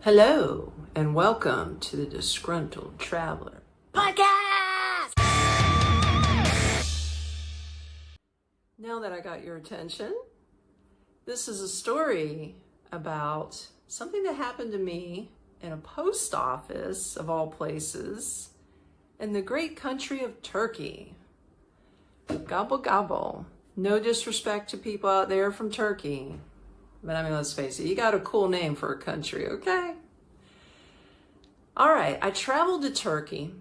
Hello, and welcome to the Disgruntled Traveler Podcast! Now that I got your attention, this is a story about something that happened to me in a post office, of all places, in the great country of Turkey. Gobble gobble. No disrespect to people out there from Turkey. But I mean, let's face it, you got a cool name for a country, okay? All right, I traveled to Turkey,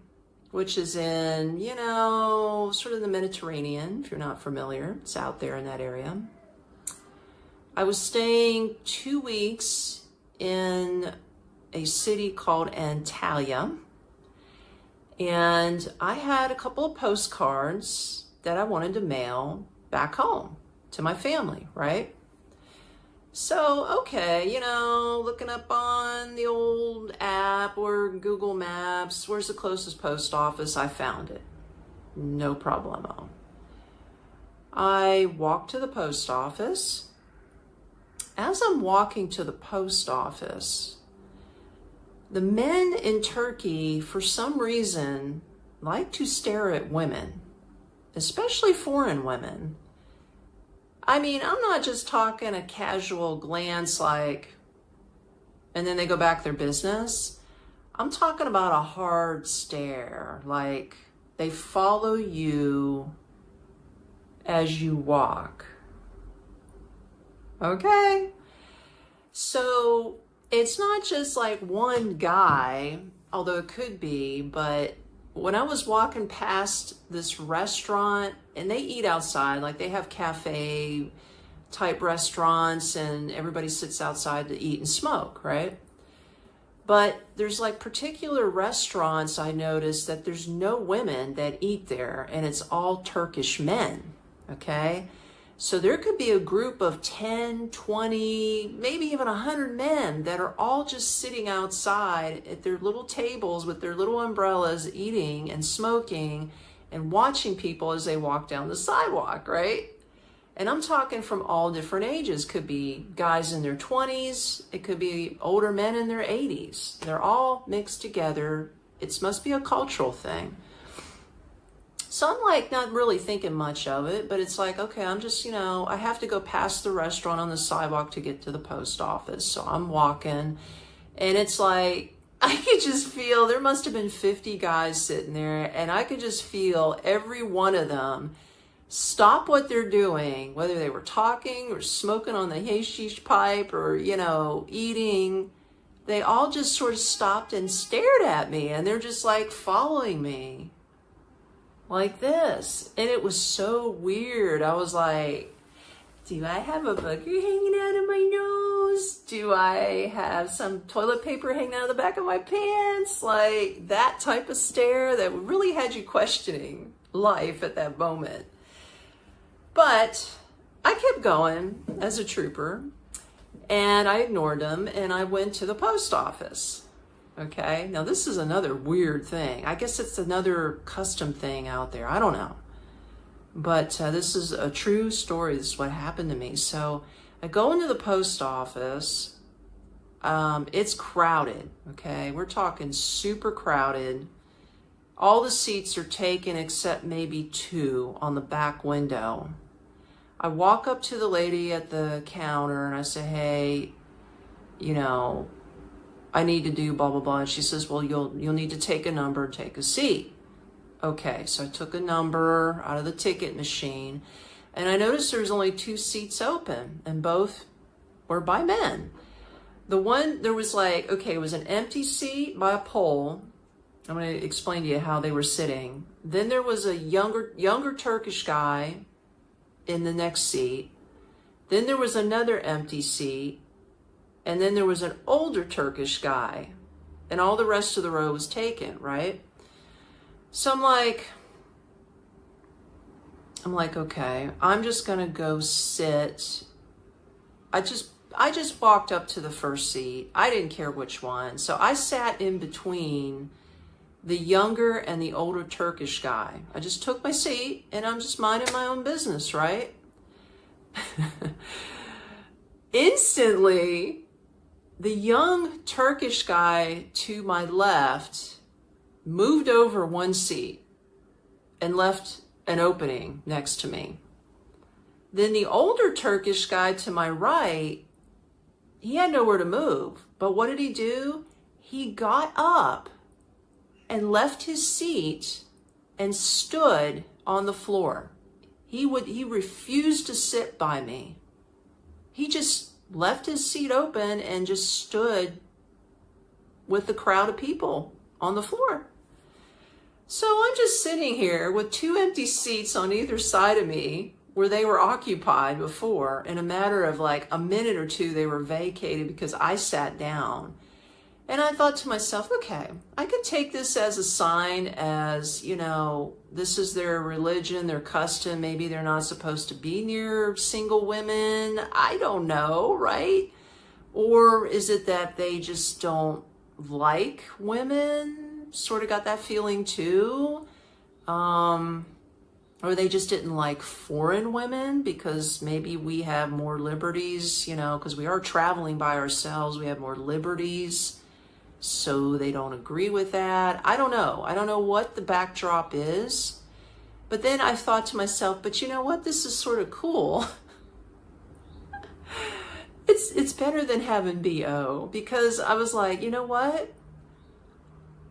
which is in, sort of the Mediterranean, if you're not familiar. It's out there in that area. I was staying 2 weeks in a city called Antalya, and I had a couple of postcards that I wanted to mail back home to my family, right? So, okay, looking up on the old app or Google Maps, where's the closest post office? I found it. No problemo. I walked to the post office. As I'm walking to the post office, the men in Turkey, for some reason, like to stare at women, especially foreign women. I mean, I'm not just talking a casual glance and then they go back their business. I'm talking about a hard stare, like they follow you as you walk. Okay? So it's not just like one guy, although it could be, but when I was walking past this restaurant, and they eat outside, like they have cafe type restaurants and everybody sits outside to eat and smoke, right? But there's like particular restaurants I noticed that there's no women that eat there, and it's all Turkish men, okay? So there could be a group of 10, 20, maybe even 100 men that are all just sitting outside at their little tables with their little umbrellas, eating and smoking and watching people as they walk down the sidewalk, right? And I'm talking from all different ages. Could be guys in their 20s. It could be older men in their 80s. They're all mixed together. It must be a cultural thing. So I'm like not really thinking much of it, but it's like, okay, I'm just, I have to go past the restaurant on the sidewalk to get to the post office. So I'm walking, and it's like, I could just feel, there must have been 50 guys sitting there, and I could just feel every one of them stop what they're doing, whether they were talking or smoking on the hashish pipe or, eating. They all just sort of stopped and stared at me, and they're just like following me like this. And it was so weird. I was like, do I have a booger hanging out of my nose? Do I have some toilet paper hanging out of the back of my pants? Like that type of stare that really had you questioning life at that moment. But I kept going as a trooper, and I ignored them, and I went to the post office. Okay, now this is another weird thing. I guess it's another custom thing out there. I don't know. But this is a true story. This is what happened to me. So I go into the post office. It's crowded, okay? We're talking super crowded. All the seats are taken except maybe 2 on the back window. I walk up to the lady at the counter and I say, hey, I need to do blah, blah, blah. And she says, well, you'll need to take a number and take a seat. Okay, so I took a number out of the ticket machine, and I noticed there's only 2 seats open, and both were by men. There was it was an empty seat by a pole. I'm going to explain to you how they were sitting. Then there was a younger Turkish guy in the next seat. Then there was another empty seat. And then there was an older Turkish guy, and all the rest of the row was taken, right? So I'm like, okay, I'm just gonna go sit. I just walked up to the first seat. I didn't care which one. So I sat in between the younger and the older Turkish guy. I just took my seat, and I'm just minding my own business, right? Instantly, The young Turkish guy to my left moved over one seat and left an opening next to me. Then the older Turkish guy to my right, he had nowhere to move. But what did he do? He got up and left his seat and stood on the floor. He refused to sit by me. He just left his seat open and just stood with the crowd of people on the floor. So I'm just sitting here with two empty seats on either side of me where they were occupied before. In a matter of like a minute or two, they were vacated because I sat down. And I thought to myself, okay, I could take this as a sign as, you know, this is their religion, their custom. Maybe they're not supposed to be near single women. I don't know, right? Or is it that they just don't like women? Sort of got that feeling too. Or they just didn't like foreign women because maybe we have more liberties, you know, because we are traveling by ourselves. We have more liberties. So they don't agree with that. I don't know. I don't know what the backdrop is. But then I thought to myself, but you know what? This is sort of cool. It's better than having BO, because I was like, you know what?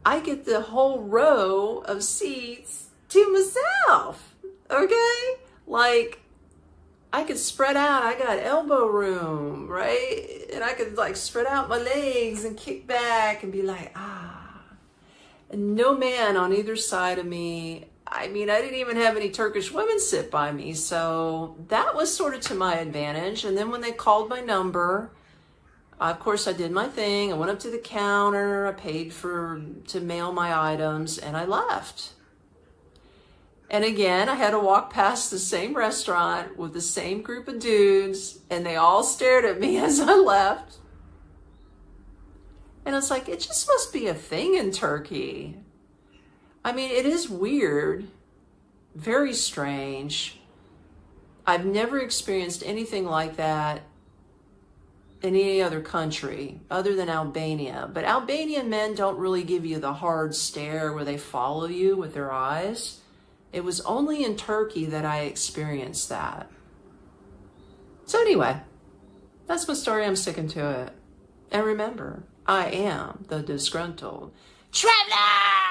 I get the whole row of seats to myself. Okay? Like, I could spread out. I got elbow room, right? And I could like spread out my legs and kick back and be like, ah. And no man on either side of me. I mean, I didn't even have any Turkish women sit by me. So that was sort of to my advantage. And then when they called my number, of course I did my thing. I went up to the counter. I paid to mail my items and I left. And again, I had to walk past the same restaurant with the same group of dudes, and they all stared at me as I left. And it's like, it just must be a thing in Turkey. I mean, it is weird, very strange. I've never experienced anything like that in any other country other than Albania. But Albanian men don't really give you the hard stare where they follow you with their eyes. It was only in Turkey that I experienced that. So anyway, that's my story. I'm sticking to it. And remember, I am the disgruntled traveler.